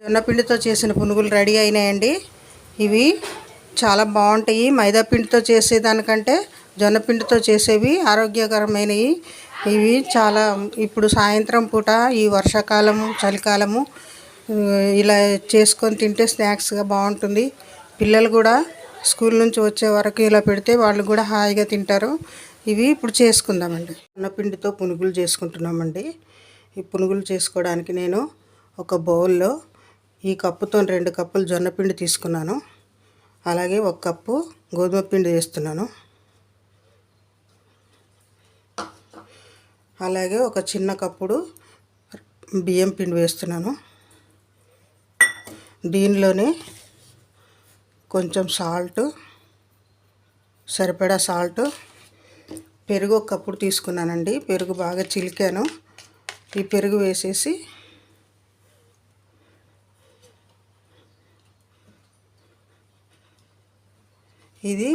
జొన్నపిండితో చేసిన పునుగులు రెడీ అయినాయండి. ఇవి చాలా బాగుంటాయి. మైదా పిండితో చేసేదానికంటే జొన్నపిండితో చేసేవి ఆరోగ్యకరమైనవి. ఇవి చాలా ఇప్పుడు సాయంత్రం పూట ఈ వర్షాకాలము చలికాలము ఇలా చేసుకొని తింటే స్నాక్స్గా బాగుంటుంది. పిల్లలు కూడా స్కూల్ నుంచి వచ్చే వరకు ఇలా పెడితే వాళ్ళు కూడా హాయిగా తింటారు. ఇవి ఇప్పుడు చేసుకుందామండి. జొన్నపిండితో పునుగులు చేసుకుంటున్నామండి. ఈ పునుగులు చేసుకోవడానికి నేను ఒక బౌల్లో ఈ కప్పుతో 2 కప్పులు జొన్నపిండి తీసుకున్నాను. అలాగే 1 కప్పు గోధుమ పిండి వేస్తున్నాను. అలాగే ఒక చిన్న కప్పుడు బియ్యం పిండి వేస్తున్నాను. దీనిలోనే కొంచెం సాల్ట్, సరిపడా సాల్ట్, పెరుగు 1 కప్పుడు తీసుకున్నానండి. పెరుగు బాగా చిలికాను. ఈ పెరుగు వేసేసి ఇది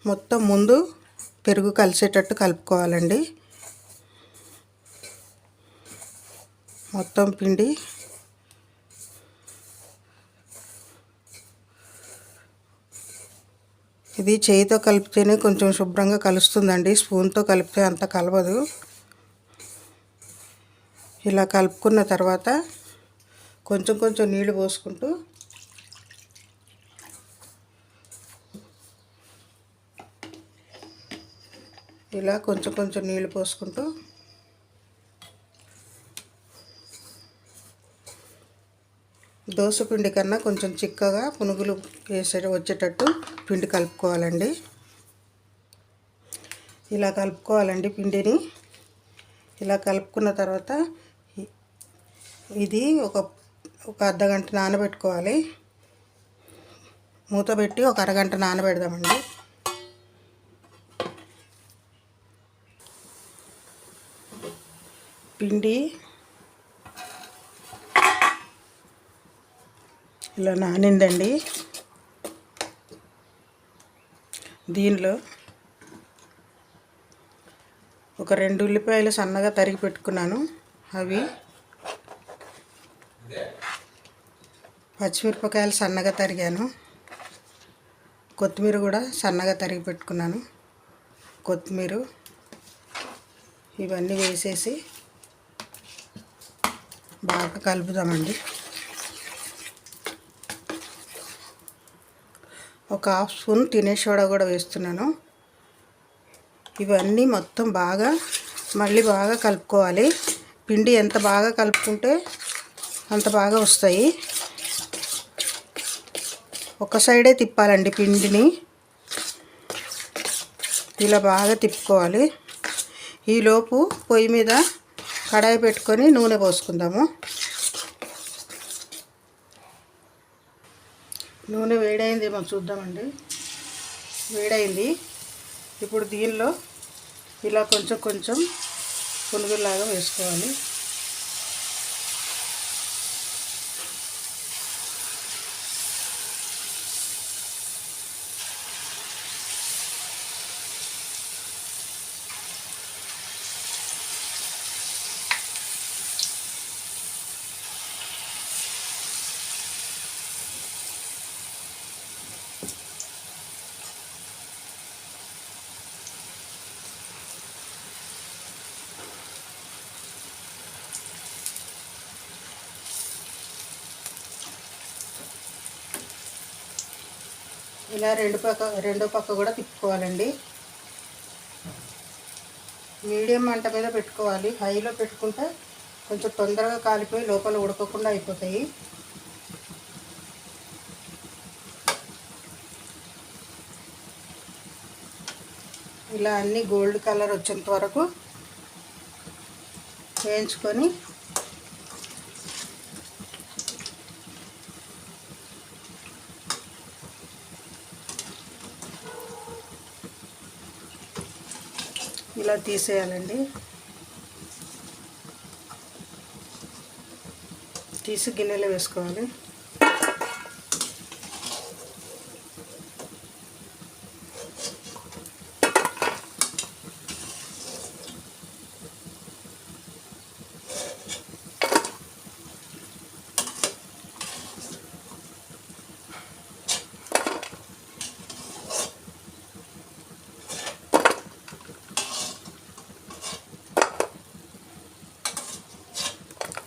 మొత్తం ముందు పెరుగు కలిసేటట్టు కలుపుకోవాలండి. మొత్తం పిండి ఇది చేయితో కలిపితేనే కొంచెం శుభ్రంగా కలుస్తుందండి. స్పూన్తో కలిపితే అంత కలవదు. ఇలా కలుపుకున్న తర్వాత కొంచెం కొంచెం నీళ్లు పోసుకుంటూ ఇలా కొంచెం కొంచెం నీళ్లు పోసుకుంటూ దోశ పిండి కన్నా కొంచెం చిక్కగా పునుగులు వచ్చేటట్టు పిండి కలుపుకోవాలండి. ఇలా కలుపుకోవాలండి పిండిని. ఇలా కలుపుకున్న తర్వాత ఇది ఒక అర్ధగంట నానబెట్టుకోవాలి. మూత పెట్టి ఒక అరగంట నానబెడదామండి. పిండి ఇలా నానిందండి. దీనిలో ఒక 2 ఉల్లిపాయలు సన్నగా తరిగి పెట్టుకున్నాను. అవి పచ్చిమిరపకాయలు సన్నగా తరిగాను. కొత్తిమీర కూడా సన్నగా తరిగి పెట్టుకున్నాను. కొత్తిమీర ఇవన్నీ వేసేసి బాగా కలుపుదామండి. ఒక 1/2 స్పూన్ తినే సోడా కూడా వేస్తున్నాను. ఇవన్నీ మొత్తం మళ్ళీ బాగా కలుపుకోవాలి. పిండి ఎంత బాగా కలుపుకుంటే అంత బాగా వస్తాయి. ఒక సైడే తిప్పాలండి పిండిని. ఇలా బాగా తిప్పుకోవాలి. ఈలోపు పొయ్యి మీద కడాయి పెట్టుకొని నూనె పోసుకుందాము. నూనె వేడైందేమో చూద్దామండి. వేడైంది. ఇప్పుడు దీనిలో ఇలా కొంచెం కొంచెం పునుగులాగా వేసుకోవాలి. ఇలా రెండో పక్క కూడా తిప్పుకోవాలండి. మీడియం మంట మీద పెట్టుకోవాలి. హైలో పెట్టుకుంటే కొంచెం తొందరగా కాలిపోయి లోపల ఉడకకుండా అయిపోతాయి. ఇలా అన్నీ గోల్డ్ కలర్ వచ్చేంత వరకు వేయించుకొని ఇలా తీసేయాలండి. తీసి గిన్నెలో వేసుకోవాలి.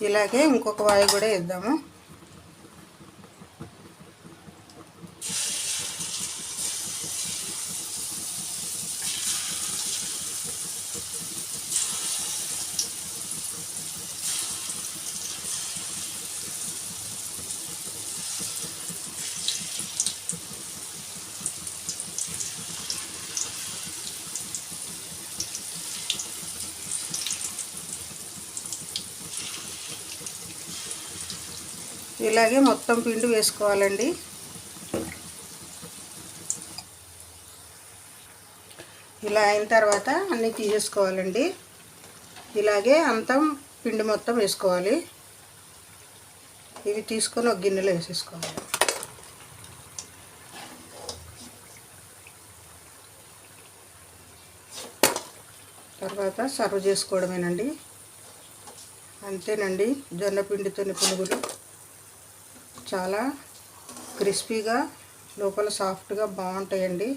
ఇలాగే ఇంకొక వాయి కూడా వేద్దాము. ఇలాగే మొత్తం పిండి వేసుకోవాలండి. ఇలా అయిన తర్వాత అన్నీ తీసేసుకోవాలండి. ఇలాగే అంతా పిండి మొత్తం వేసుకోవాలి. ఇవి తీసుకొని ఒక గిన్నెలో వేసేసుకోవాలి. తర్వాత సర్వ్ చేసుకోవడమేనండి. అంతేనండి, జొన్న పిండితోని పునుగులు చాలా క్రిస్పీగా లోపల సాఫ్ట్గా బాగుంటాయండి.